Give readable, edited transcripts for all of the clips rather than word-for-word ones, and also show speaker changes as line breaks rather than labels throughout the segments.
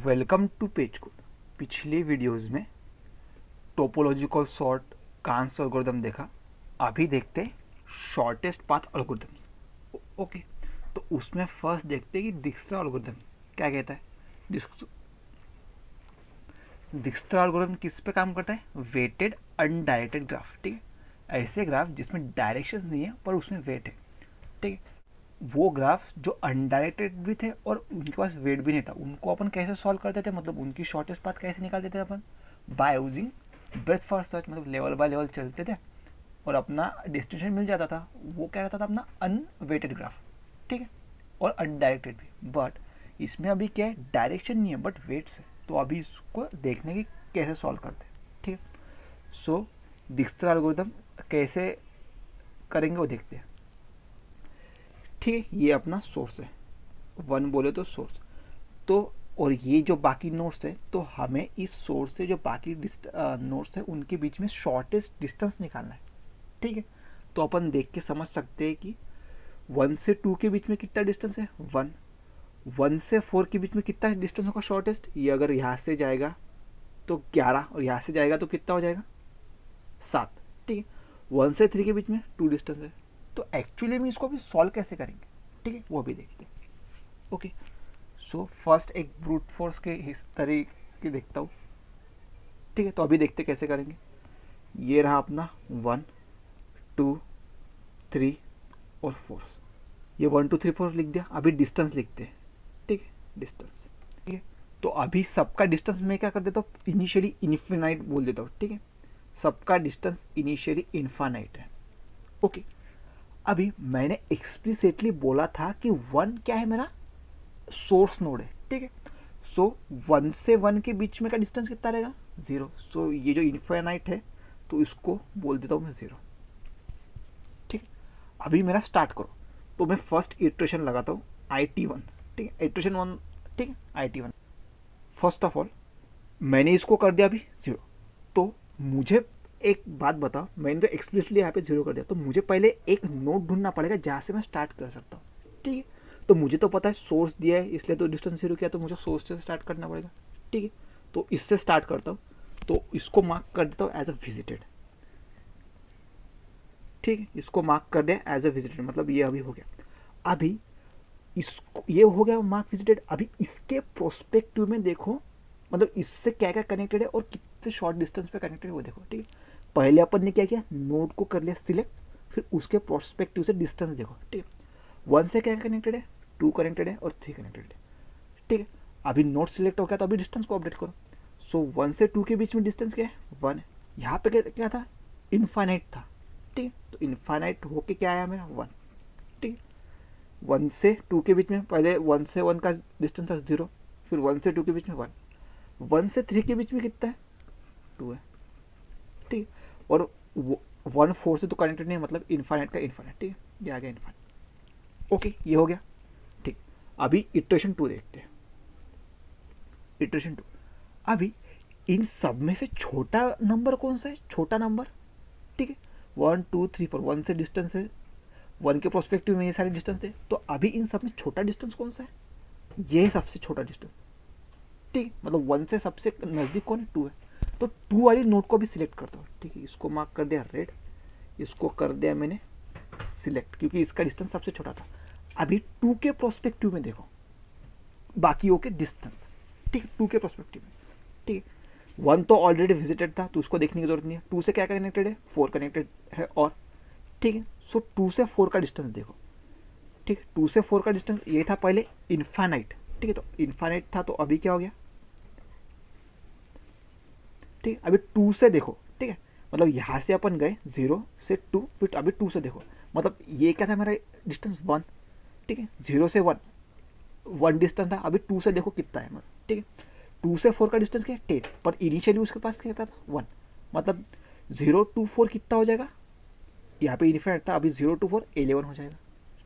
Welcome to page code. पिछले videos में topological sort Kahn's algorithm देखा। अभी देखते शॉर्टेस्ट पाथ एल्गोरिथम। ओके, तो उसमें फर्स्ट देखते कि दिक्स्ट्रा एल्गोरिथम क्या कहता है। दिक्स्ट्रा एल्गोरिथम किस पे काम करता है? Weighted undirected graph. ठीक है, ऐसे ग्राफ जिसमें डायरेक्शन नहीं है पर उसमें वेट है। ठीक है, वो ग्राफ जो अनडायरेक्टेड भी थे और उनके पास वेट भी नहीं था, उनको अपन कैसे सॉल्व करते थे, मतलब उनकी शॉर्टेस्ट पाथ कैसे निकालते थे अपन? By using breadth first search, मतलब लेवल बाय लेवल चलते थे और अपना डेस्टिनेशन मिल जाता था। वो क्या रहता था? अपना अनवेटेड ग्राफ। ठीक है, और अनडायरेक्टेड भी। बट इसमें अभी क्या है, डायरेक्शन नहीं है बट वेट्स है। तो अभी इसको देखने की कैसे सॉल्व करते हैं। ठीक है, सो दिक्स्ट्रा एल्गोरिथम कैसे करेंगे वो देखते हैं। ठीक है, ये अपना सोर्स है, वन बोले तो सोर्स। तो और ये जो बाकी नोड्स है, तो हमें इस सोर्स से जो बाकी नोड्स है उनके बीच में शॉर्टेस्ट डिस्टेंस निकालना है। ठीक है, तो अपन देख के समझ सकते हैं कि 1 से 2 के बीच में कितना डिस्टेंस है? 1। 1 से 4 के बीच में कितना डिस्टेंस होगा शॉर्टेस्ट? ये अगर यहाँ से जाएगा तो 11 और यहाँ से जाएगा तो कितना हो जाएगा? 7। ठीक है, 1 से 3 के बीच में 2 डिस्टेंस है। तो एक्चुअली में इसको भी सॉल्व कैसे करेंगे, ठीक है, वो भी देखते हैं। ओके, सो फर्स्ट एक ब्रूट फोर्स के इस तरीके देखता हूँ। ठीक है, तो अभी देखते कैसे करेंगे। ये रहा अपना 1 2 3 और 4। ये 1 2 3 4 लिख दिया। अभी डिस्टेंस लिखते हैं। ठीक है, डिस्टेंस। ठीक है, तो अभी सबका डिस्टेंस मैं क्या कर देता हूँ, इनिशियली इन्फिनाइट बोल देता हूँ। ठीक है, सबका डिस्टेंस इनिशियली इन्फानाइट है। ओके, अभी मैंने एक्सप्लिसिटली बोला था कि 1 क्या है, मेरा सोर्स नोड है। ठीक है, सो 1 से 1 के बीच में का डिस्टेंस कितना रहेगा? 0। सो ये जो इन्फाइनाइट है तो इसको बोल देता हूँ मैं 0। ठीक है, अभी मेरा स्टार्ट करो। तो मैं फर्स्ट इटरेशन लगाता हूँ IT1। ठीक है, इटरेशन 1। ठीक है, IT1। फर्स्ट ऑफ ऑल मैंने इसको कर दिया अभी 0। तो मुझे एक बात बताओ, मैंने तो एक्सप्लिसिटली यहाँ पे 0 कर दिया, तो मुझे पहले एक नोड ढूंढना पड़ेगा जहाँ से मैं स्टार्ट कर सकता हूँ। ठीक है, तो मुझे तो पता है सोर्स दिया है, इसलिए तो डिस्टेंस 0 किया, तो मुझे सोर्स से स्टार्ट करना पड़ेगा। ठीक है, तो इससे स्टार्ट करता हूँ। तो इसको मार्क कर देता हूँ एज अ विजिटेड। ठीक है, इसको मार्क कर दिया एज अ विजिटेड, मतलब ये अभी हो गया। अभी इसको ये हो गया मार्क विजिटेड। अभी इसके प्रोस्पेक्टिव में देखो, मतलब इससे क्या क्या कनेक्टेड है और कितने शॉर्ट डिस्टेंस पे कनेक्टेड है वो देखो। ठीक है, पहले अपन ने क्या किया, नोड को कर लिया सिलेक्ट, फिर उसके प्रोस्पेक्टिव से डिस्टेंस देखो। ठीक है, 1 से क्या कनेक्टेड है, 2 कनेक्टेड है और 3 कनेक्टेड है। ठीक है, अभी नोड सिलेक्ट हो गया तो अभी डिस्टेंस को अपडेट करो। सो 1 से 2 के बीच में डिस्टेंस क्या है? 1 है। यहाँ पे क्या था? इनफाइनाइट था। ठीक है, तो इनफाइनाइट होके क्या आया मेरा? 1। ठीक है, 1 से 2 के बीच में पहले 1 से 1 का डिस्टेंस था 0, फिर 1 से 2 के बीच में 1। 1 से 3 के बीच में कितना है? 2 है। ठीक है, और 1 4 से तो कनेक्टेड नहीं है, मतलब इनफाइनाइट का इनफाइनाइट। ठीक है, ये आ गया इनफाइनाइट। ओके, ये हो गया। ठीक, अभी इटरेशन 2 देखते हैं। इटरेशन 2, अभी इन सब में से छोटा नंबर कौन सा है? छोटा नंबर। ठीक है, 1 2 3 4, 1 से डिस्टेंस है, 1 के प्रोस्पेक्टिव में ये सारे डिस्टेंस थे। तो अभी इन सब में छोटा डिस्टेंस कौन सा है? ये सबसे छोटा डिस्टेंस। ठीक, मतलब 1 से सबसे नज़दीक कौन है? 2 है। तो 2 वाली नोट को भी सिलेक्ट करता हूँ। ठीक है, इसको मार्क कर दिया रेड, इसको कर दिया मैंने सिलेक्ट, क्योंकि इसका डिस्टेंस सबसे छोटा था। अभी 2 के प्रोस्पेक्टिव में देखो बाकियों के डिस्टेंस। ठीक है, 2 के प्रोस्पेक्टिव में। ठीक है, 1 तो ऑलरेडी विजिटेड था तो उसको देखने की जरूरत नहीं है। 2 से क्या कनेक्टेड है? 4 कनेक्टेड है। और ठीक है, सो 2 से 4 का डिस्टेंस देखो। ठीक है, 2 से 4 का डिस्टेंस ये था पहले इन्फानाइट। ठीक है, तो इन्फानाइट था तो अभी क्या हो गया? ठीक है, अभी 2 से देखो। ठीक है, मतलब यहाँ से अपन गए 0 से 2, फिर अभी 2 से देखो, मतलब ये क्या था मेरा डिस्टेंस? 1। ठीक है, 0 से 1 डिस्टेंस था। अभी 2 से देखो कितना है, मतलब ठीक है, 2 से 4 का डिस्टेंस क्या है? 10, पर इनिशियली उसके पास क्या था? 1। मतलब 0 to 4 कितना हो जाएगा? यहाँ पे इन्फिनिट था, अभी 0 to 4 11 हो जाएगा।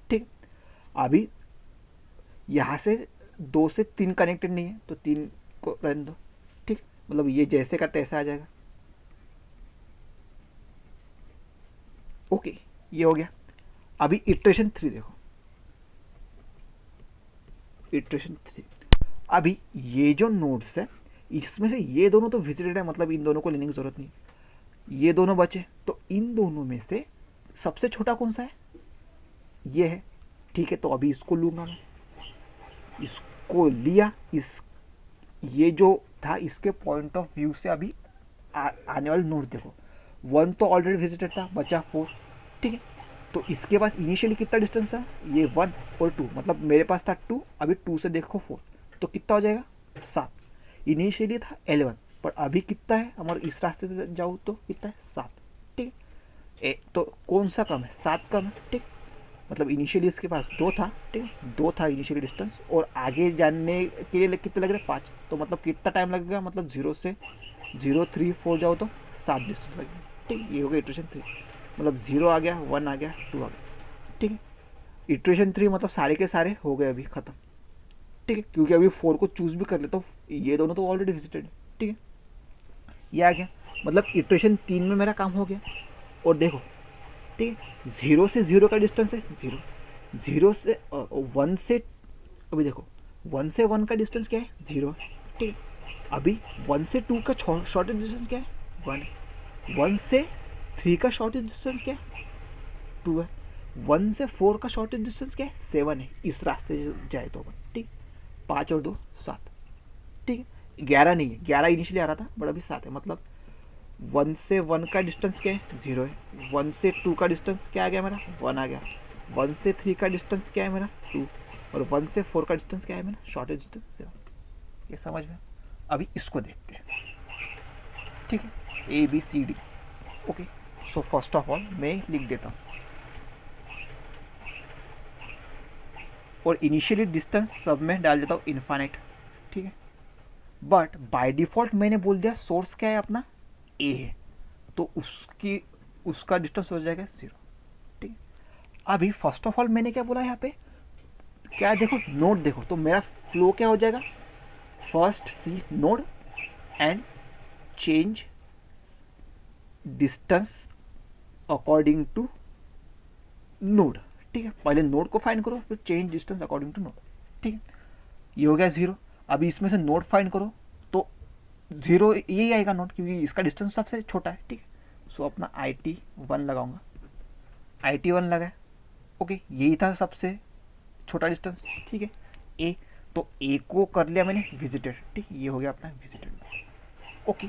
ठीक, अभी यहाँ से 2 से 3 कनेक्टेड नहीं है तो 3 को रहने दो। ठीक, मतलब ये जैसे का तैसा आ जाएगा। ओके, ये हो गया। अभी इटरेशन 3 देखो। इटरेशन 3, अभी ये जो नोड्स है इसमें से ये दोनों तो विजिटेड है, मतलब इन दोनों को लेने की जरूरत नहीं, ये दोनों बचे, तो इन दोनों में से सबसे छोटा कौन सा है, ये है, ठीक है। तो अभी इसको लूंगा मैं, इसको लिया, इस ये जो था इसके पॉइंट ऑफ व्यू से अभी आने वाले नोड देखो, 1 तो ऑलरेडी विजिटेड था, बचा 4, ठीक है। तो इसके पास इनिशियली कितना डिस्टेंस था, ये 1 और 2, मतलब मेरे पास था 2, अभी 2 से देखो 4, तो कितना हो जाएगा 7। इनिशियली था 11, पर अभी कितना है, हमारे इस रास्ते से जाऊँ तो कितना है 7, ठीक है। तो कौन सा कम है, 7 कम है, ठीक। मतलब इनिशियली इसके पास 2 था, ठीक है, 2 था इनिशियली डिस्टेंस, और आगे जाने के लिए कितने लग रहे हैं 5, तो मतलब कितना टाइम लगेगा, मतलब 0 से 0 3 4 जाओ तो 7 डिस्टेंस लगेगा, ठीक। ये हो गया इटरेशन 3, मतलब 0 आ गया, 1 आ गया, 2 आ गया, ठीक है। इटरेशन 3 मतलब सारे के सारे हो गए अभी ख़त्म, ठीक है, क्योंकि अभी 4 को चूज़ भी कर ले तो ये दोनों तो ऑलरेडी विजिटेड है, ठीक है। ये आ गया, मतलब इटरेशन 3 में मेरा काम हो गया। और देखो, ठीक है, 0 से 0 का डिस्टेंस है 0, 0 से 1 से, अभी देखो 1 से 1 का डिस्टेंस क्या है 0, ठीक है। अभी 1 से 2 का शॉर्टेज डिस्टेंस क्या है 1, 1 से 3 का शॉर्टेज डिस्टेंस क्या है 2 है, 1 से 4 का शॉर्टेज डिस्टेंस क्या है 7 है, इस रास्ते से जाए तो अपन, ठीक। 5 और 2 7, ठीक है। 11 नहीं है, 11 इनिशियली आ रहा था बट अभी 7 है, मतलब 1 से 1 का डिस्टेंस क्या है 0 है, 1 से 2 का डिस्टेंस क्या आ गया मेरा 1 आ गया, 1 से 3 का डिस्टेंस क्या है मेरा 2, और 1 से 4 का डिस्टेंस क्या है मेरा शॉर्टेज डिस्टेंस 7। ये समझ में। अभी इसको देखते हैं, ठीक है, ABCD, okay. So first of all मैं लिख देता हूँ, और इनिशियली डिस्टेंस सब में डाल देता हूँ इन्फाइनाइट, ठीक है। बट बाय डिफॉल्ट मैंने बोल दिया सोर्स क्या है अपना A है, तो उसका डिस्टेंस हो जाएगा 0, ठीक है। अभी फर्स्ट ऑफ ऑल मैंने क्या बोला यहाँ पे, क्या देखो नोड देखो, तो मेरा फ्लो क्या हो जाएगा, first see node and change distance according to node, ठीक है। पहले नोड को फाइंड करो, फिर change distance according to node, ठीक है। ये हो गया 0। अभी इसमें से नोड फाइंड करो तो 0 यही आएगा नोड, क्योंकि इसका डिस्टेंस सबसे छोटा है, ठीक है। सो अपना IT1 लगाऊंगा, IT1 लगाए, ओके, यही था सबसे छोटा डिस्टेंस, ठीक है। A, तो A को कर लिया मैंने विजिटेड, ठीक, ये हो गया अपना विजिटेड, ओके।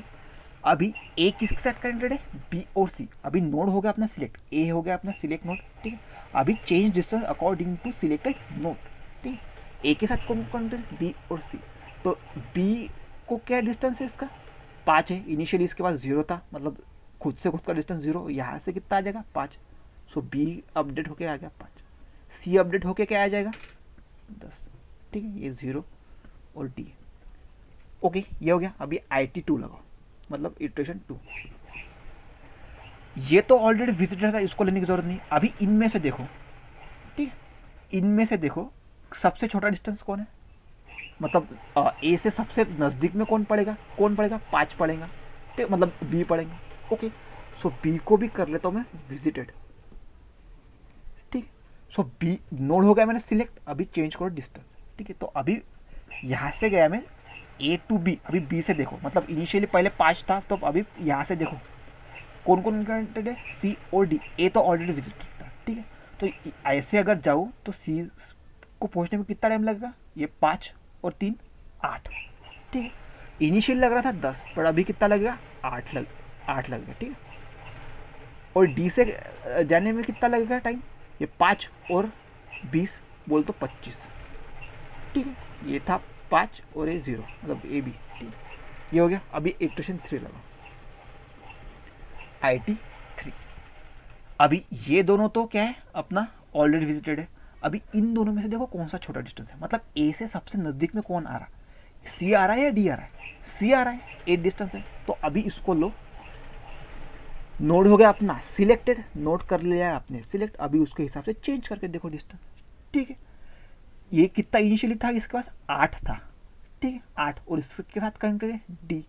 अभी A किसके साथ कनेक्टेड है, B और C। अभी नोड हो गया अपना सिलेक्ट, A हो गया अपना सिलेक्ट नोड, ठीक है। अभी change distance according to selected node, ठीक है। A के साथ कौन कनेक्टेड, B और C, तो B को क्या डिस्टेंस है इसका 5 है, इनिशियली इसके पास 0 था, मतलब खुद से खुद का डिस्टेंस 0, यहाँ से कितना आ जाएगा 5, सो B अपडेट होके आ गया 5, C अपडेट होके क्या आ जाएगा 10, ठीक है। ये 0 और D, ओके, ये हो गया। अभी IT2 लगाओ, मतलब इटरेशन 2, ये तो ऑलरेडी विजिटर था, इसको लेने की जरूरत नहीं। अभी इनमें से देखो, ठीक है, इनमें से देखो सबसे छोटा डिस्टेंस कौन है, मतलब A से सबसे नज़दीक में कौन पड़ेगा 5 पड़ेगा, ठीक, मतलब B पड़ेगा, ओके। सो B को भी कर लेता हूँ मैं विजिटेड, ठीक। सो B नोड हो गया मैंने सिलेक्ट, अभी चेंज करो डिस्टेंस, ठीक है। तो अभी यहाँ से गया मैं A to B, अभी B से देखो, मतलब इनिशियली पहले 5 था, तो अभी यहाँ से देखो कौन कौन कनेक्टेड है, C और D। A तो ऑलरेडी विजिटेड था, ठीक है। तो ऐसे अगर जाऊँ तो C को पहुँचने में कितना टाइम लगेगा, ये 5 और 3 8, ठीक है। इनिशियल लग रहा था 10, पर अभी कितना लगेगा 8 लगेगा, ठीक है। और D से जाने में कितना लगेगा टाइम, ये 5 और 20 बोल तो 25, ठीक है। ये था 5 और ये 0, मतलब AB, ठीक है। ये हो गया। अभी इटरेशन 3 लगा, IT3। अभी ये दोनों तो क्या है अपना ऑलरेडी विजिटेड है। अभी इन दोनों में से देखो कौन सा छोटा डिस्टेंस है, मतलब A से सबसे नज़दीक में कौन आ रहा है, C आ रहा है या D आ रहा है, C आ रहा है, 8 डिस्टेंस है। तो अभी इसको लो, नोड हो गया अपना सिलेक्टेड, नोट कर लिया है आपने सिलेक्ट, अभी उसके हिसाब से चेंज करके देखो डिस्टेंस, ठीक है। ये कितना इनिशियली था, इसके पास 8 था, ठीक है, 8, और इसके साथ कनेक्टेड है D,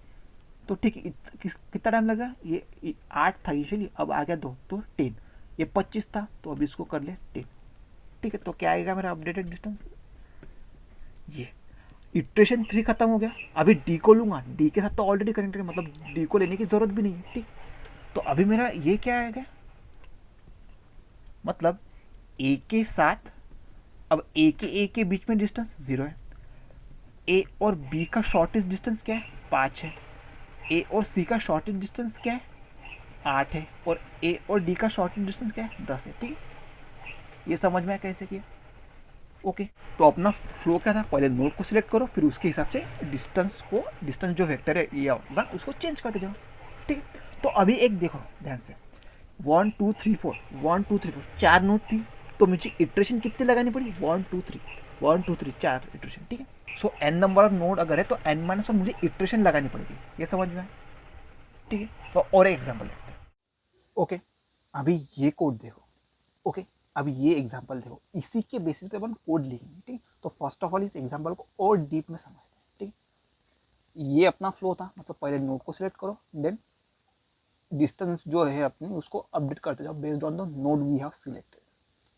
तो ठीक है। कितना टाइम लगा, ये 8 था इनिशियली, अब आ गया 2, तो 10, ये 25 था, तो अभी इसको कर ले 10, ठीक है। तो क्या आएगा मेरा अपडेटेड डिस्टेंस, ये इटरेशन 3 खत्म हो गया, अभी डी को लूँगा, डी के साथ तो ऑलरेडी कनेक्टेड है, मतलब डी को लेने की ज़रूरत भी नहीं है, ठीक। तो अभी मेरा ये क्या आएगा, मतलब ए के साथ, अब ए के बीच में डिस्टेंस 0 है, ए और बी का शॉर्टेस्ट डिस्टेंस क्या है, 5 है, ए और सी का शॉर्टेस्ट डिस्टेंस क्या है, 8 है, और ए और डी का शॉर्टेस्ट डिस्टेंस क्या है, 10 है, ठीक है। ये समझ में आया कैसे किया। ओके, तो अपना फ्लो क्या था, पहले नोड को सिलेक्ट करो, फिर उसके हिसाब से डिस्टेंस जो वेक्टर है ये अपना उसको चेंज करते जाओ, ठीक। तो अभी एक देखो ध्यान से, 1 2 3 4 1 2 3 4 4 नोड थी, तो मुझे इटरेशन कितनी लगानी पड़ी, 1 2 3 1 2 3 4 इटरेशन, ठीक है। सो एन नंबर ऑफ नोड अगर है तो एन माइनस और मुझे इटरेशन लगानी पड़ेगी, ये समझ में आया, ठीक है। तो और एक एग्जाम्पल देखते हैं। ओके, अभी ये कोड देखो। ओके, अभी ये एग्जाम्पल देखो, इसी के बेसिस पे अपन कोड लिखेंगे, ठीक। तो फर्स्ट ऑफ ऑल इस एग्जाम्पल को और डीप में समझते हैं, ठीक। ये अपना फ्लो था, मतलब पहले नोड को सिलेक्ट करो, देन डिस्टेंस जो है अपनी उसको अपडेट करते जाओ based on the node we have selected,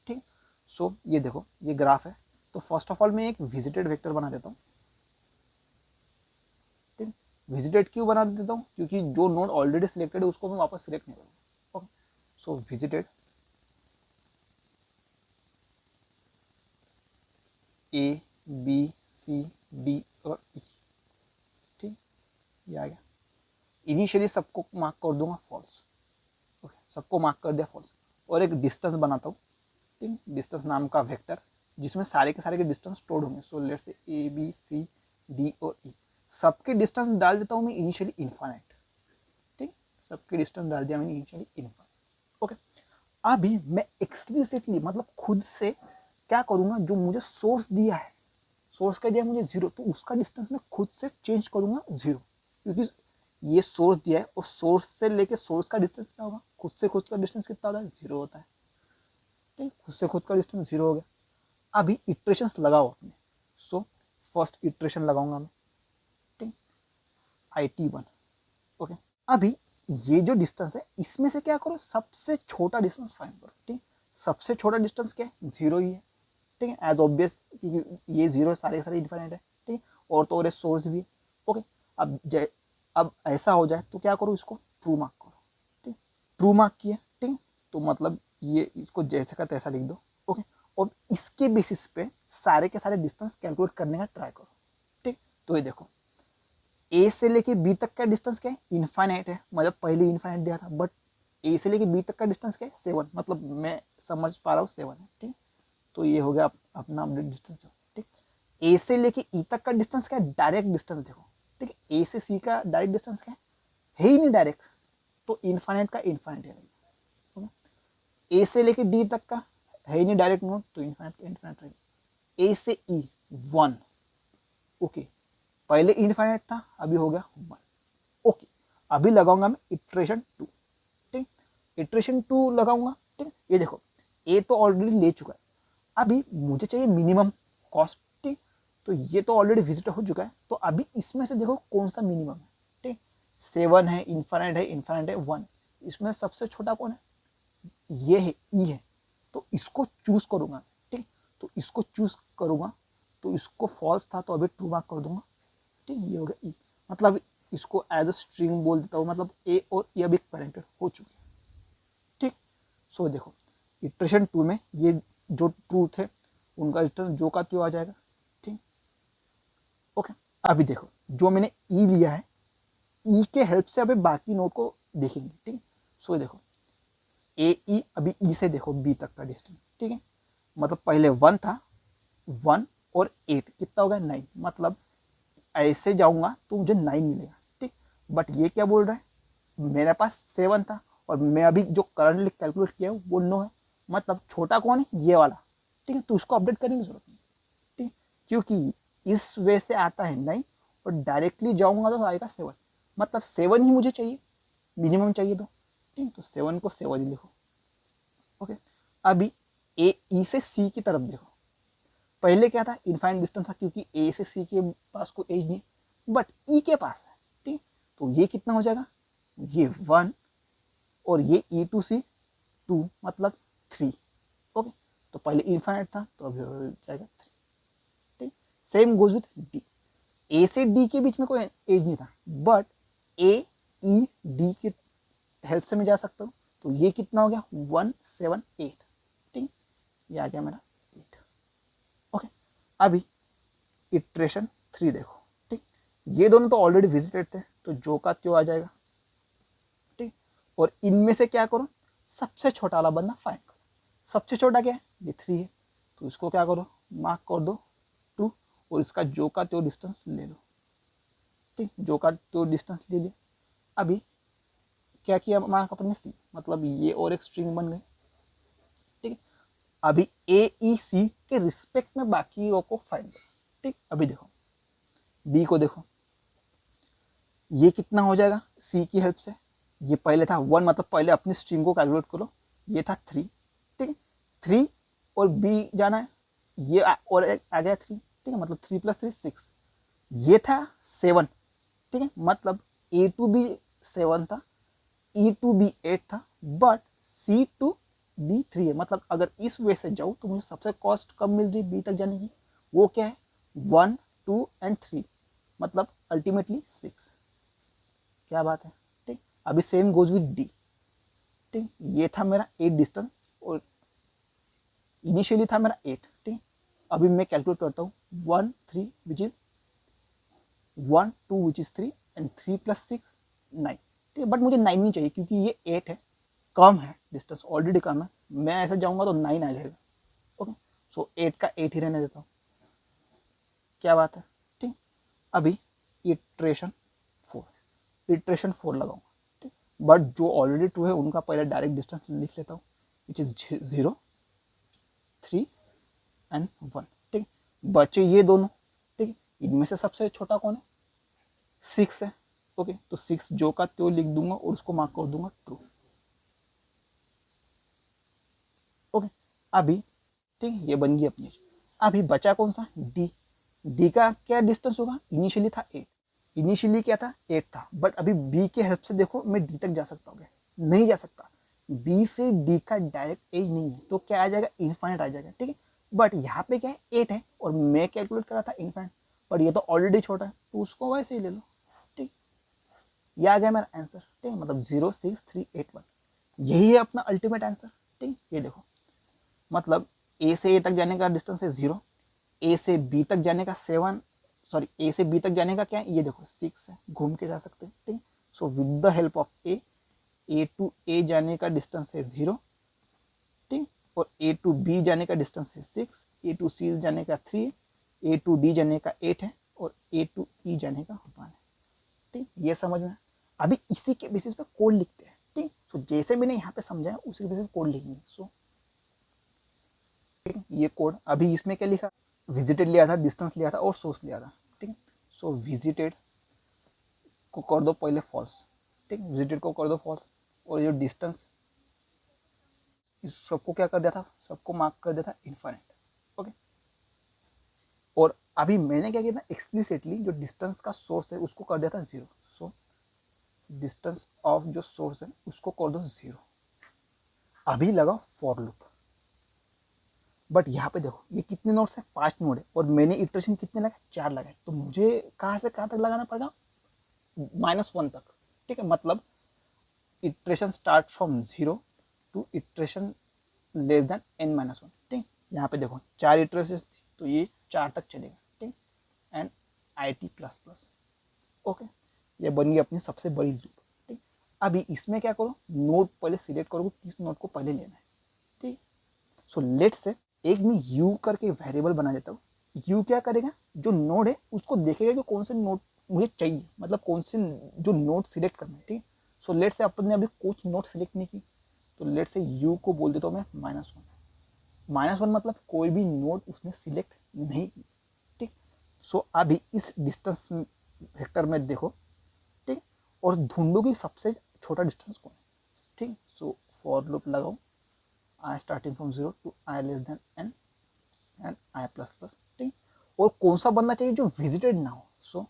ठीक। सो ये देखो ये ग्राफ है, तो फर्स्ट ऑफ ऑल मैं एक विजिटेड वेक्टर बना देता हूँ, ठीक। विजिटेड क्यों बना देता हूँ, क्योंकि जो नोड ऑलरेडी सिलेक्टेड है उसको मैं वापस सिलेक्ट नहीं करूँगा। Okay, so visited A B C D और ई, ठीक, ये आ गया। इनिशियली सबको मार्क कर दूंगा फॉल्स, ओके, सबको मार्क कर दिया फॉल्स, और एक डिस्टेंस बनाता हूँ, ठीक, डिस्टेंस नाम का वेक्टर जिसमें सारे के डिस्टेंस स्टोर्ड होंगे। सो लेट्स से ए बी सी डी और ई, सबके डिस्टेंस डाल देता हूँ मैं इनिशियली इनफाइनाइट, ठीक, सबके डिस्टेंस डाल दिया मैंने इनिशियली इनफाइनाइट। ओके, अभी मैं एक्सप्लिसिटली मतलब खुद से क्या करूँगा, जो मुझे सोर्स दिया है, सोर्स का दिया मुझे 0, तो उसका डिस्टेंस मैं खुद से चेंज करूँगा 0, क्योंकि ये सोर्स दिया है और सोर्स से लेके सोर्स का डिस्टेंस क्या होगा, खुद से खुद का डिस्टेंस कितना होता है, 0 होता है, ठीक, खुद से खुद का डिस्टेंस 0 हो गया। अभी इटरेशन लगाओ अपने, सो फर्स्ट इटरेशन लगाऊंगा मैं, ठीक, IT1। ओके, अभी ये जो डिस्टेंस है इसमें से क्या करो, सबसे छोटा डिस्टेंस फाइंड करो, ठीक। सबसे छोटा डिस्टेंस क्या है, 0 ही है, ठीक है, एज ऑब्वियस, क्योंकि ये 0 सारे इनफाइनाइट है, ठीक, और तो और सोर्स भी है। ओके, अब ऐसा हो जाए तो क्या करो, इसको ट्रू मार्क करो, ठीक, ट्रू मार्क किया, ठीक, तो मतलब ये इसको जैसे का तैसा लिख दो। ओके, और इसके बेसिस पे सारे के सारे डिस्टेंस कैलकुलेट करने का ट्राई करो, ठीक। तो ये देखो ए से लेके बी तक का डिस्टेंस क्या है, इनफाइनाइट है, मतलब पहले इनफाइनाइट दिया था, बट ए से लेके बी तक का डिस्टेंस क्या है, 7, मतलब मैं समझ पा रहा हूँ 7 है, ठीक। तो ये हो गया अपना अपडेट डिस्टेंस, ठीक। ए से लेके ई तक का डिस्टेंस क्या है, डायरेक्ट डिस्टेंस देखो, ठीक है, ए से सी का डायरेक्ट डिस्टेंस क्या है ही नहीं डायरेक्ट, तो इनफाइनाइट का इनफाइनाइट है। ए से लेके डी तक का है ही नहीं डायरेक्ट नोड, तो इनफाइनाइट का इनफाइनाइट रहेगा। ए से ई 1, ओके, पहले इनफाइनाइट था अभी हो गया 1। ओके, अभी लगाऊंगा मैं इटरेशन 2, ठीक, इटरेशन 2 लगाऊंगा, ठीक। ये देखो ए तो ऑलरेडी ले चुका है, अभी मुझे चाहिए मिनिमम कॉस्ट, ठीक, तो ये तो ऑलरेडी विजिट हो चुका है, तो अभी इसमें से देखो कौन सा मिनिमम है, ठीक, 7 है, इनफाइनाइट है 1, इसमें सबसे छोटा कौन है, ये है, ई है, तो इसको चूज करूंगा, ठीक, तो इसको चूज करूंगा, तो इसको फॉल्स था तो अभी ट्रू मार्क कर दूंगा, ठीक, ये हो गया ई, मतलब इसको एज अ स्ट्रिंग बोल देता हूँ, मतलब ए और ई अभी कनेक्टेड हो चुके हैं, ठीक। सो देखो इटरेशन 2 में ये जो ट्रू थे उनका रिटर्न जो का त्यो आ जाएगा, ठीक। ओके, अभी देखो जो मैंने ई लिया है, ई के हेल्प से अभी बाकी नोड को देखेंगे, ठीक। सो देखो ए ई, अभी ई से देखो बी तक का डिस्टेंस, ठीक है, मतलब पहले 1 था, 1 और 8 कितना होगा 9, मतलब ऐसे जाऊंगा तो मुझे 9 मिलेगा, ठीक। बट ये क्या बोल रहा है, मेरे पास 7 था और मैं अभी जो करंटली कैलकुलेट किया है वो 9 है, मतलब छोटा कौन है, ये वाला, ठीक है, तो उसको अपडेट करने की जरूरत नहीं, ठीक, क्योंकि इस वे से आता है 9 और डायरेक्टली जाऊंगा तो आएगा 7, मतलब 7 ही मुझे चाहिए, मिनिमम चाहिए, तो ठीक, तो 7 को 7 ही लिखो। ओके, अभी ए ई से सी की तरफ देखो, पहले क्या था, इनफाइनाइट डिस्टेंस था, क्योंकि ए से सी के पास कोई एज नहीं, बट ई के पास है, ठीक, तो ये कितना हो जाएगा, ये 1 और ये ई टू सी 2, मतलब 3। ओके, तो पहले इनफाइनाइट था तो अभी हो जाएगा 3, ठीक। सेम गोज विथ डी,
ए से डी के बीच में कोई एज नहीं था, बट ए ई डी के हेल्प से मैं जा सकता हूँ। तो ये कितना हो गया 178, ठीक, ये आ गया मेरा 8। ओके, अभी इटरेशन 3 देखो, ठीक, ये दोनों तो ऑलरेडी विजिटेड थे, तो जो का त्यों आ जाएगा, ठीक। और इनमें से क्या करो, सबसे छोटा वाला बंदा फाइंड करो। सबसे छोटा क्या है, ये 3 है, तो इसको क्या करो, मार्क कर दो 2, और इसका जो का त्यों डिस्टेंस ले लो, ठीक, जो का त्यों डिस्टेंस ले लिया। अभी क्या किया मार्क अपन ने, सी, मतलब ये और एक स्ट्रिंग बन गई, ठीक। अभी ए ई सी के रिस्पेक्ट में बाकी को फाइंड करो, ठीक। अभी देखो बी को देखो, ये कितना हो जाएगा सी की हेल्प से, ये पहले था 1, मतलब पहले अपनी स्ट्रिंग को कैलकुलेट करो, ये था 3, ठीक है, 3 और बी जाना है, ये और एक आ गया 3, ठीक है, मतलब 3 + 3 6, ये था 7, ठीक है, मतलब ए टू बी 7 था, ई टू बी 8 था, बट सी टू बी 3 है। मतलब अगर इस वे से जाऊँ तो मुझे सबसे कॉस्ट कम मिल रही बी तक जाने की, वो क्या है 1 2 एंड 3, मतलब अल्टीमेटली 6। क्या बात है, ठीक। अभी सेम गोज विद डी, ठीक, ये था मेरा 8 डिस्टेंस और इनिशियली था मेरा 8, ठीक। अभी मैं कैलकुलेट करता हूँ 1 3 which is 1 2 which is 3 and 3 + 6 9, ठीक है, बट मुझे 9 नहीं चाहिए क्योंकि ये 8 है, कम है, डिस्टेंस ऑलरेडी कम है, मैं ऐसे जाऊंगा तो 9 आ जाएगा। ओके, सो 8 का 8 ही रहने देता हूँ। क्या बात है, ठीक। अभी इटरेशन 4 लगाऊंगा, ठीक, बट जो ऑलरेडी 2 है उनका पहले डायरेक्ट डिस्टेंस लिख लेता हूँ, विच इज 0 3 एंड 1, ठीक। बचे ये दोनों, ठीक, इनमें से सबसे छोटा कौन है, 6 है। ओके, तो 6 जो का त्यों लिख दूंगा और उसको मार्क कर दूंगा ट्रू। ओके, अभी ठीक, ये बन गई अपनी। अभी बचा कौन सा, डी। डी का क्या डिस्टेंस होगा, इनिशियली था 8, इनिशियली क्या था 8 था, बट अभी बी के हेल्प से देखो मैं डी तक जा सकता हूँ, नहीं जा सकता, बी से डी का डायरेक्ट एज नहीं है, तो क्या आ जाएगा इनफाइनाइट आ जाएगा, ठीक है। बट यहाँ पे क्या है 8 है और मैं कैलकुलेट करा था इनफाइनाइट, बट ये तो ऑलरेडी छोटा है तो उसको वैसे ही ले लो, ठीक। ये आ गया मेरा आंसर, ठीक है, मतलब 06381, यही है अपना अल्टीमेट आंसर, ठीक। ये देखो, मतलब ए से ए तक जाने का डिस्टेंस है 0, ए से बी तक जाने का 7, सॉरी ए से बी तक जाने का क्या है, ये देखो 6 है, घूम के जा सकते हैं, ठीक। So with the help of A to A जाने का डिस्टेंस है 0, ठीक, और ए टू बी जाने का डिस्टेंस है 6, ए टू सी जाने का 3, ए टू डी जाने का 8 है, और ए टू ई जाने का 1 है, ठीक। ये समझना, अभी इसी के बेसिस पे कोड लिखते हैं, ठीक। सो जैसे मैंने यहाँ पे समझाया उसी के बेसिस पे कोड लिखेंगे। सो ये कोड, अभी इसमें क्या लिखा, विजिटेड लिया था, डिस्टेंस लिया था और सोर्स लिया था, ठीक है। सो विजिटेड को कर दो पहले फॉल्स, ठीक, विजिटेड को कर दो फॉल्स, और ये डिस्टेंस इस सबको क्या कर दिया था, सबको मार्क कर दिया था इनफाइनाइट, ओके। और अभी मैंने क्या किया था, एक्सप्लिसिटली जो डिस्टेंस का सोर्स है उसको कर दिया था 0। सो डिस्टेंस ऑफ जो सोर्स है उसको कर दो 0। अभी लगाओ फॉर लूप, बट यहाँ पे देखो ये कितने नोड्स है, 5 नोड है, और मैंने इटरेशन कितने लगाए, 4 लगाए, तो मुझे कहाँ से कहाँ तक लगाना पड़ेगा, -1 तक, ठीक है। मतलब iteration start from 0 to iteration less than n-1, ठीक। यहाँ पे देखो 4 इटरेशन थी तो ये 4 तक चलेगा, ठीक, एंड IT++, ओके। ये बन गई अपनी सबसे बड़ी लूप, ठीक। अभी इसमें क्या करो, नोड पहले सिलेक्ट करो किस नोड को पहले लेना है, ठीक। सो लेट्स से एक मैं u करके वेरिएबल बना देता हूँ। u क्या करेगा, जो नोड है उसको देखेगा कि कौन से नोड मुझे चाहिए, मतलब कौन से जो नोड सिलेक्ट करना है, ठीक। सो लेट्स से अपन ने अभी कुछ नोड सिलेक्ट नहीं की, तो लेट्स से u को बोल देता हूँ मैं -1 मतलब कोई भी नोड उसने सिलेक्ट नहीं की, ठीक। सो अभी इस डिस्टेंस वेक्टर में देखो, ठीक, और ढूंढो कि सबसे छोटा डिस्टेंस कौन है, ठीक। सो फॉर लूप लगाओ, i starting from 0 to i less than n and i++, ठीक। और कौन सा बनना चाहिए, जो विजिटेड ना हो। सो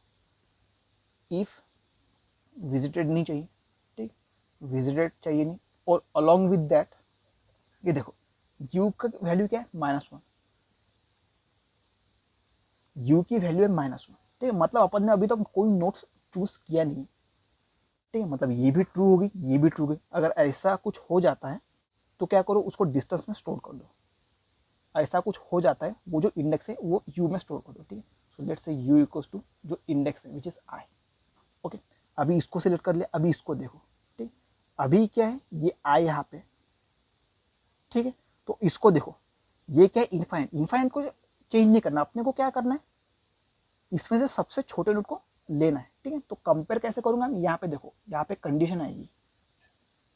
इफ विजिटेड नहीं चाहिए, ठीक, विजिटेड चाहिए नहीं, और अलॉन्ग विद दैट ये देखो u का वैल्यू क्या है, -1, u की वैल्यू है -1, ठीक है, मतलब अपन ने अभी तक कोई नोड्स चूज किया नहीं, ठीक है, मतलब ये भी ट्रू होगी, ये भी ट्रू होगी। अगर ऐसा कुछ हो जाता है तो क्या करो, उसको डिस्टेंस में स्टोर कर दो। ऐसा कुछ हो जाता है, वो जो इंडेक्स है वो यू में स्टोर कर दो, ठीक है। So let's say u equals to जो इंडेक्स है विच इज आई। ओके, अभी इसको सिलेक्ट कर लिया, अभी इसको देखो, ठीक। अभी क्या है, ये आई यहाँ पे, ठीक है। तो इसको देखो, ये क्या है, इनफाइनाइट। इनफाइनाइट को चेंज नहीं करना, अपने को क्या करना है, इसमें से सबसे छोटे नोड को लेना है, ठीक है। तो कंपेयर कैसे करूंगा मैं, यहाँ पे देखो, यहाँ पे कंडीशन आएगी,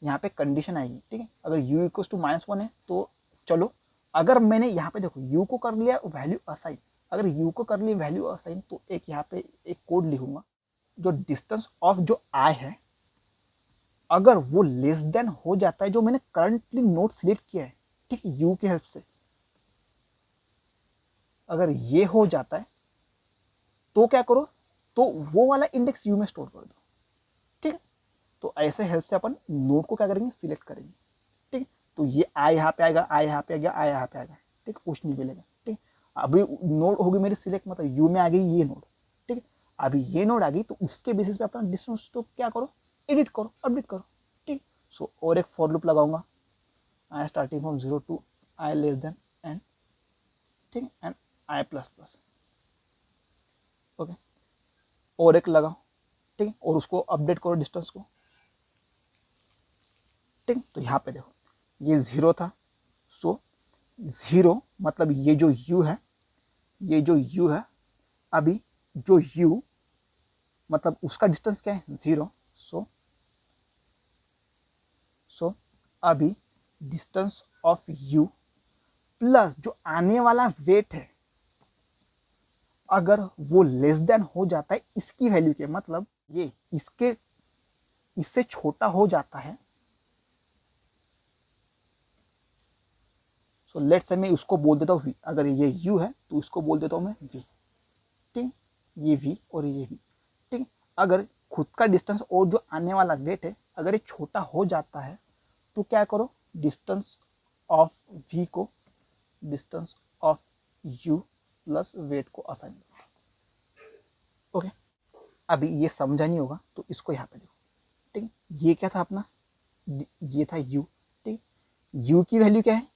यहाँ पे कंडीशन आएगी, ठीक है। अगर u इक्वल्स टू -1 है तो चलो, अगर मैंने यहाँ पे देखो u को कर लिया वैल्यू असाइन, अगर u को कर लिया वैल्यू असाइन तो एक यहाँ पे एक कोड लिखूंगा, जो डिस्टेंस ऑफ जो i है, अगर वो लेस देन हो जाता है जो मैंने करंटली नोड सिलेक्ट किया है, ठीक है, u की हेल्प से, अगर ये हो जाता है तो क्या करो, तो वो वाला इंडेक्स u में स्टोर कर दो, ठीक है। तो ऐसे हेल्प से अपन नोड को क्या करेंगे, सिलेक्ट करेंगे, ठीक है। तो ये आई यहाँ पे आएगा, आई यहाँ पे आ गया, आई यहाँ पे आएगा, ठीक, कुछ नहीं मिलेगा, ठीक। अभी नोड होगी मेरी सिलेक्ट, मतलब यू में आ गई ये नोड, ठीक है। अभी ये नोड आ गई तो उसके बेसिस पे अपना डिस्टेंस तो क्या करो, एडिट करो, अपडेट करो, ठीक। सो और एक फॉर लूप लगाऊंगा, i starting from 0 to i less than n, ठीक, and i plus plus, okay. और एक लगाओ, ठीक, और उसको अपडेट करो डिस्टेंस को, ठीक। तो यहाँ पे देखो ये 0 था, सो 0 मतलब ये जो u है, ये जो u है, अभी जो u मतलब उसका डिस्टेंस क्या है, 0। सो अभी डिस्टेंस ऑफ u प्लस जो आने वाला वेट है, अगर वो लेस देन हो जाता है इसकी वैल्यू के, मतलब ये इससे छोटा हो जाता है, सो लेट्स से मैं उसको बोल देता हूँ v, अगर ये u है तो उसको बोल देता हूँ मैं v, ठीक, ये v और ये v, ठीक। अगर खुद का डिस्टेंस और जो आने वाला वेट है, अगर ये छोटा हो जाता है तो क्या करो, डिस्टेंस ऑफ v को distance of u plus weight को असाइन करो, ओके। अभी ये समझा नहीं होगा तो इसको यहाँ पे देखो, ठीक। ये क्या था अपना, ये था u, ठीक। u की वैल्यू क्या है,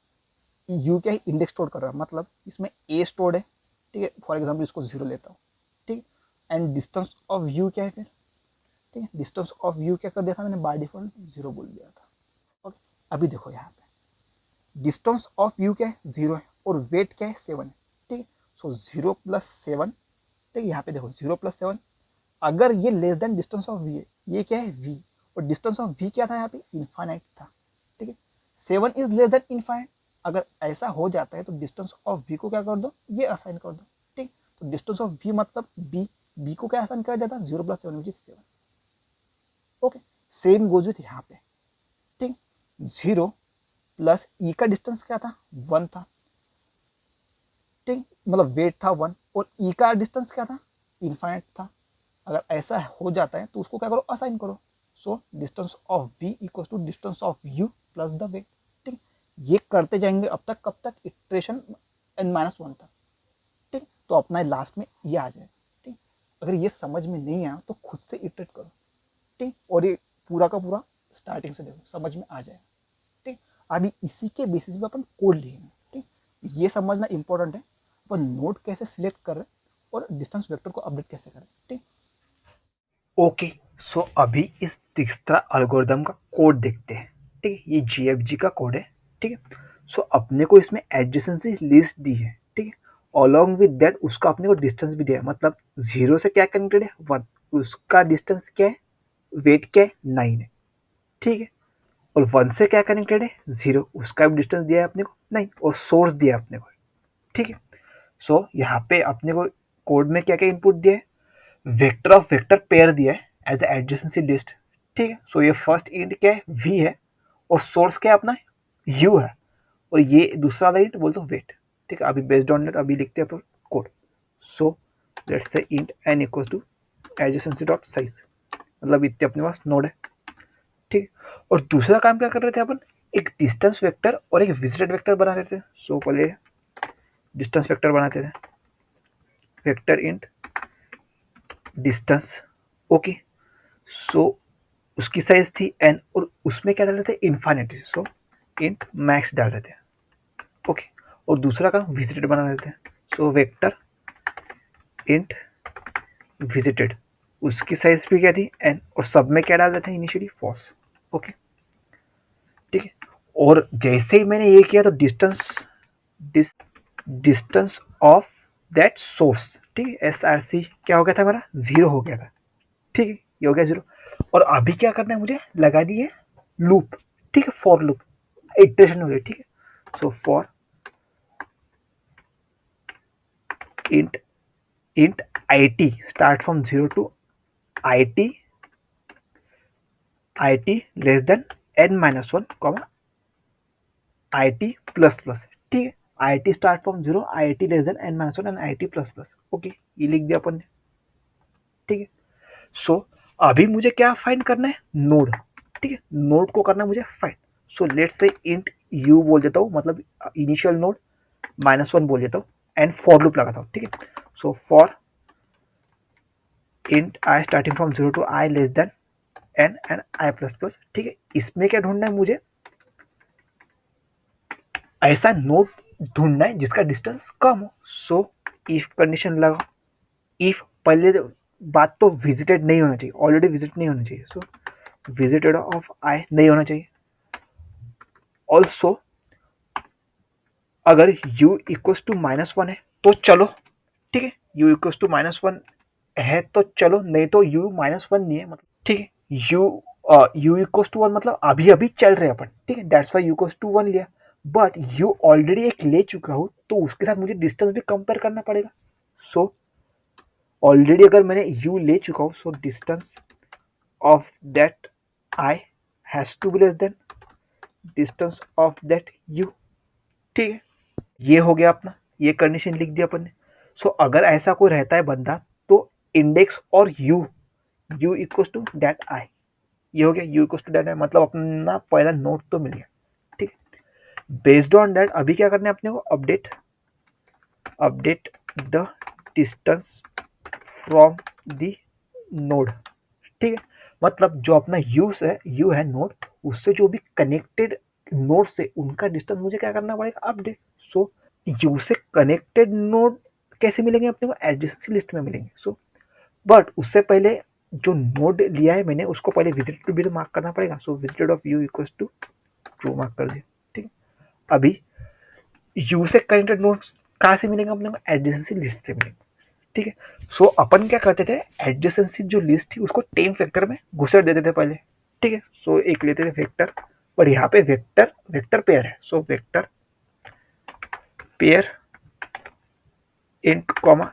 u क्या है, इंडेक्स स्टोर कर रहा है, मतलब इसमें a स्टोर्ड है, ठीक है। फॉर एग्जाम्पल इसको 0 लेता हूँ, ठीक। एंड डिस्टेंस ऑफ u क्या है फिर, ठीक है, डिस्टेंस ऑफ u क्या कर दिया था मैंने, बाय डिफॉल्ट 0 बोल दिया था, ओके। अभी देखो यहाँ पे डिस्टेंस ऑफ u क्या है, 0 है, और वेट क्या है, 7 है, ठीक है। सो 0 प्लस 7, ठीक है, यहाँ पे देखो 0 प्लस 7, अगर ये less than distance of v है, ये क्या है v, और डिस्टेंस ऑफ v क्या था यहाँ पे, इनफाइनाइट था, ठीक है। 7 इज लेस देन इनफाइनाइट, अगर ऐसा हो जाता है तो डिस्टेंस ऑफ v को क्या कर दो, ये असाइन कर दो, ठीक। तो डिस्टेंस ऑफ v मतलब b को क्या असाइन कर दिया था, 0 plus 7 which is 7, okay. Same goes with यहाँ पे, ठीक। 0 प्लस e का डिस्टेंस क्या था, 1 था, ठीक, मतलब वेट था 1, और e का डिस्टेंस क्या था, इनफाइनाइट था। अगर ऐसा हो जाता है तो उसको क्या करो, असाइन करो। So distance of v equal to distance of u plus the weight, ठीक। ये करते जाएंगे अब तक, कब तक, इटरेशन n-1 तक, ठीक। तो अपना लास्ट में ये आ जाए, ठीक। अगर ये समझ में नहीं आया तो खुद से इटरेट करो, ठीक, और ये पूरा का पूरा स्टार्टिंग से देखो, समझ में आ जाए, ठीक। अभी इसी के बेसिस पे अपन कोड लिखेंगे, ठीक। ये समझना इंपॉर्टेंट है, अपन नोड कैसे सिलेक्ट करें और डिस्टेंस वेक्टर को अपडेट कैसे करें, ठीक।
ओके, सो अभी इस दिक्स्ट्रा एल्गोरिदम का कोड देखते हैं, ठीक है। ये जीएफजी का कोड है, ठीक है। सो अपने को इसमें एडजेसेंसी लिस्ट दी है, ठीक है। अलॉन्ग विद दैट उसका अपने को डिस्टेंस भी दिया है, मतलब 0 से क्या कनेक्टेड है, 1, उसका डिस्टेंस क्या है, वेट क्या है, 9 है, ठीक है। और 1 से क्या कनेक्टेड है, 0, उसका भी डिस्टेंस दिया है अपने को 9, और सोर्स दिया है अपने को, ठीक है। सो यहाँ पे अपने को कोड में क्या क्या इनपुट दिया है, वेक्टर ऑफ वेक्टर पेयर दिया है एज एडजेसेंसी लिस्ट, ठीक है। सो ये फर्स्ट इंट क्या है, v है, और सोर्स क्या है अपना, u है, और ये दूसरा वाला इंट बोल दो वेट, ठीक है। अभी बेस्ड ऑन दैट अभी लिखते हैं अपन code. So let's say int n equals to adjacency dot size, मतलब इतने अपने पास नोड है, ठीक। और दूसरा काम क्या कर रहे थे अपन, एक डिस्टेंस वेक्टर और एक विजिटेड वेक्टर बना रहे थे। सो पहले डिस्टेंस वेक्टर बनाते थे, वेक्टर इंट डिस्टेंस, ओके। सो उसकी साइज थी n और उसमें क्या डाल रहे थे, इन्फाइनिटी, सो इंट मैक्स डाल रहे थे, ओके। और दूसरा का विजिटेड बना रहे थे, सो वेक्टर इंट विजिटेड, उसकी साइज भी क्या थी n और सब में क्या डाल रहे थे इनिशियली, फॉल्स, ओके, ठीक है। और जैसे ही मैंने ये किया तो डिस्टेंस ऑफ दैट सोर्स, ठीक है, SRC क्या हो गया था मेरा, 0 हो गया था, ठीक है, ये हो गया 0। और अभी क्या करना है, मुझे लगानी है लूप, ठीक है, फॉर लूप, इटरेशन हो गई, ठीक है। So for int int IT start from 0 to IT less than n-1 comma IT plus plus, ठीक है। IT start from 0, IT less than n-1 and IT plus plus, okay, ये लिख दिया अपन ने, ठीक है। सो अभी मुझे क्या फाइंड करना है, नोड, ठीक है, नोड को करना है मुझे find. So let's say int u बोल देता हूँ, मतलब इनिशियल नोड, -1 बोल देता हूँ एंड फॉर लूप लगाता हूँ, ठीक है। So for int i starting from 0 to i less than n and i plus plus, ठीक है। इसमें क्या ढूंढना है मुझे, ऐसा नोड ढूंढना है जिसका डिस्टेंस कम हो। सो इफ कंडीशन लगाओ, इफ पहले बात तो विजिटेड नहीं होना चाहिए, ऑलरेडी विजिट नहीं होना चाहिए, सो विजिटेड ऑफ आई नहीं होना चाहिए। ऑल्सो अगर u इक्वल्स टू -1 है तो चलो, ठीक है, u इक्वल्स टू -1 है तो चलो, नहीं तो u -1 नहीं है, मतलब ठीक है, u इक्वल्स टू 1 मतलब अभी अभी चल रहे अपन, ठीक है, that's why u equals to 1 लिया। बट u ऑलरेडी एक ले चुका हूँ तो उसके साथ मुझे डिस्टेंस भी कंपेयर करना पड़ेगा। सो ऑलरेडी अगर मैंने u ले चुका हूँ, so distance of that i has to be less than distance of that u, ठीक है। ये हो गया अपना, ये कंडीशन लिख दिया अपन ने। सो अगर ऐसा कोई रहता है बंदा तो इंडेक्स और u equals to that i, ये हो गया u equals to that i, मतलब अपना पहला नोट तो मिल गया, ठीक है। बेस्ड ऑन दैट अभी क्या करना है अपने को, update the distance from the node, ठीक है। मतलब जो अपना u है नोड, उससे जो भी कनेक्टेड नोड से उनका डिस्टेंस मुझे क्या करना पड़ेगा, अपडेट। सो u से कनेक्टेड नोड कैसे मिलेंगे अपने को, एडजेसेंसी लिस्ट में मिलेंगे। सो बट उससे पहले जो नोड लिया है मैंने उसको पहले विजिटेड भी मार्क करना पड़ेगा। So visited of u equals to true mark कर दिया, ठीक है। अभी u से कनेक्टेड नोड्स कहाँ से मिलेंगे अपने को, एडजेसेंसी लिस्ट से मिलेंगे, ठीक है। सो अपन क्या करते थे, एडजेसेंसी जो लिस्ट थी उसको टेम फैक्टर में घुसेड़ देते थे पहले, ठीक है। सो एक लेते थे वेक्टर, पर यहाँ पे वेक्टर पेयर है, so vector pair int comma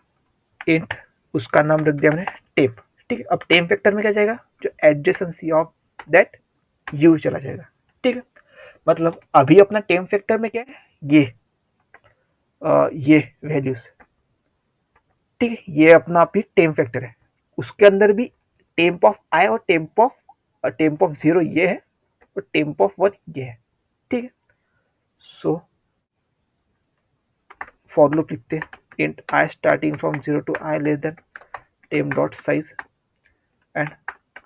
int, उसका नाम रख दिया मैंने टेप, ठीक है। अब टेम फैक्टर में क्या जाएगा, जो एडजेसेंसी ऑफ दैट यू चला जाएगा, ठीक है। मतलब अभी अपना टेम फैक्टर में क्या है, ये वैल्यूज, ठीक है, ये अपना अभी टेम फैक्टर है। उसके अंदर भी टेम्प ऑफ आई और टेम्प ऑफ 0 ये है और टेम्प ऑफ 1 ये है, ठीक है। सो फॉर लूप लिखते हैं, int i starting from 0 to i less than temp dot size and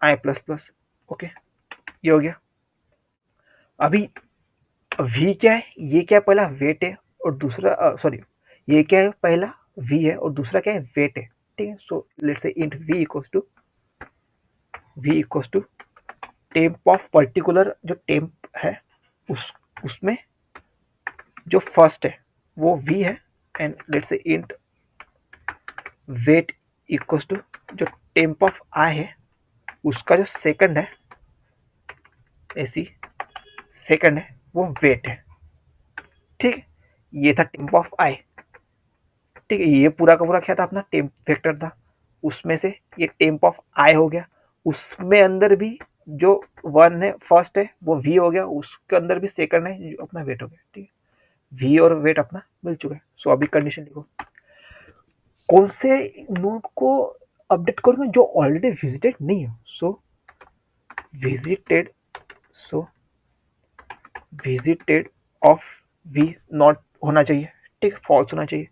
i plus plus, okay, ये हो गया। अभी v क्या है, ये क्या है, पहला वेट है और दूसरा सॉरी, ये क्या है, पहला v है और दूसरा क्या है, वेट है, ठीक है। So let's say int v equals to temp of particular, जो टेम्प है उसमें जो फर्स्ट है वो v है, and let's say int weight equals to जो टेम्प ऑफ i है उसका जो सेकंड है, ऐसी सेकंड है वो वेट है, ठीक है। ये था टेम्प ऑफ i, ठीक है। ये पूरा का पूरा क्या था, अपना टेम्प वेक्टर था, उसमें से ये टेम्प ऑफ i हो गया, उसमें अंदर भी जो 1 है फर्स्ट है वो v हो गया, उसके अंदर भी सेकंड है जो अपना वेट हो गया, ठीक है। v और वेट अपना मिल चुका है। सो अभी कंडीशन लिखो, कौन से नोड को अपडेट करूंगा, जो ऑलरेडी विजिटेड नहीं हो। So visited so visited of v not होना चाहिए, ठीक है, फॉल्स होना चाहिए।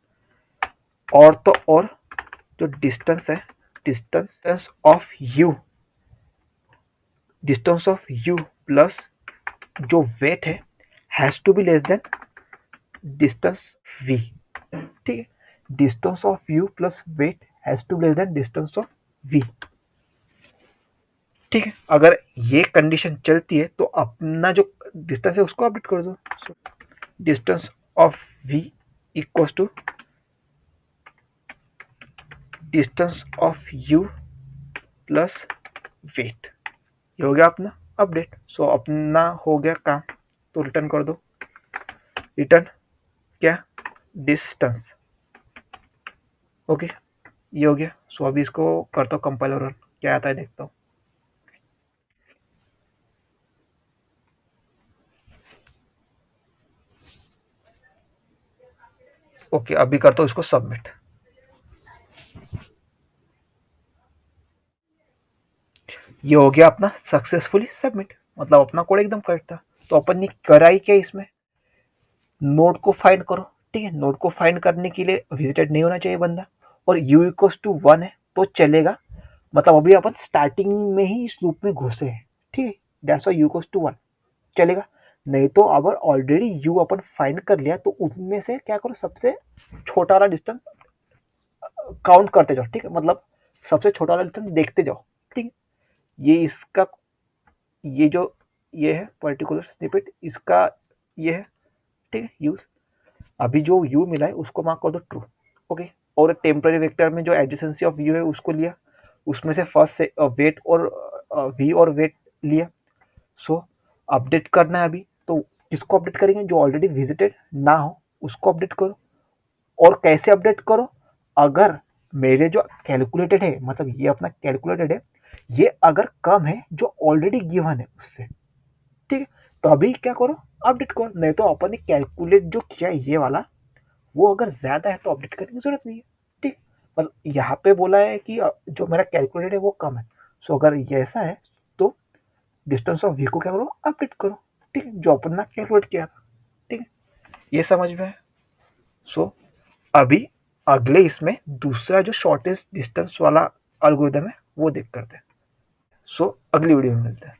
और तो और जो डिस्टेंस है डिस्टेंस ऑफ यू प्लस जो वेट है has to be less than distance v। ठीक है, distance of u plus weight has to be less than distance of v। ठीक है, अगर ये कंडीशन चलती है तो अपना जो डिस्टेंस है उसको अपडेट कर दो। Distance of v equals to distance of u plus weight. ये हो गया अपना अपडेट। सो अपना हो गया काम, तो रिटर्न कर दो। रिटर्न क्या, डिस्टेंस। ओके, ये हो गया। सो अभी इसको करता हूँ कंपाइल और रन, क्या आता है देखता हूँ। ओके, अभी करता हूँ इसको सबमिट। ये हो गया अपना सक्सेसफुली सबमिट, मतलब अपना कोड एकदम करेक्ट था। तो अपन ने करा ही क्या इसमें, नोड को फाइंड करो। ठीक है, नोड को फाइंड करने के लिए विजिटेड नहीं होना चाहिए बंदा, और u इक्वल्स टू 1 है तो चलेगा। मतलब अभी अपन स्टार्टिंग में ही इस लूप में घुसे हैं। ठीक है, that's why u equals to 1 चलेगा। नहीं तो अगर ऑलरेडी u अपन फाइंड कर लिया तो उनमें से क्या करो, सबसे छोटा वाला डिस्टेंस काउंट करते जाओ। ठीक है, मतलब सबसे छोटा वाला डिस्टेंस देखते जाओ। ठीक है, ये इसका, ये जो ये है पर्टिकुलर स्निपेट, इसका ये है। ठीक है, यूज अभी जो u मिला है उसको मार्क कर दो ट्रू। ओके, और टेम्पररी वेक्टर में जो एडजेसेंसी ऑफ u है उसको लिया, उसमें से फर्स्ट से वेट और v और वेट लिया। सो अपडेट करना है अभी, तो किसको अपडेट करेंगे, जो ऑलरेडी विजिटेड ना हो उसको अपडेट करो। और कैसे अपडेट करो, अगर मेरे जो कैलकुलेटेड है, मतलब ये अपना कैलकुलेटेड है, ये अगर कम है जो ऑलरेडी गिवन है उससे। ठीक है, तो अभी क्या करो, अपडेट करो। नहीं तो अपन ने कैलकुलेट जो किया ये वाला, वो अगर ज़्यादा है तो अपडेट करने की ज़रूरत नहीं है। ठीक, मतलब यहाँ पे बोला है कि जो मेरा कैलकुलेटेड है वो कम है। सो अगर ये ऐसा है तो डिस्टेंस ऑफ वी को क्या करो, अपडेट करो। ठीक है, जो अपन ने कैलकुलेट किया था। ठीक है, ये समझ में है। सो अभी अगले इसमें दूसरा जो शॉर्टेस्ट डिस्टेंस वाला एल्गोरिथम है वो देख करते हैं। सो अगली वीडियो में मिलते हैं।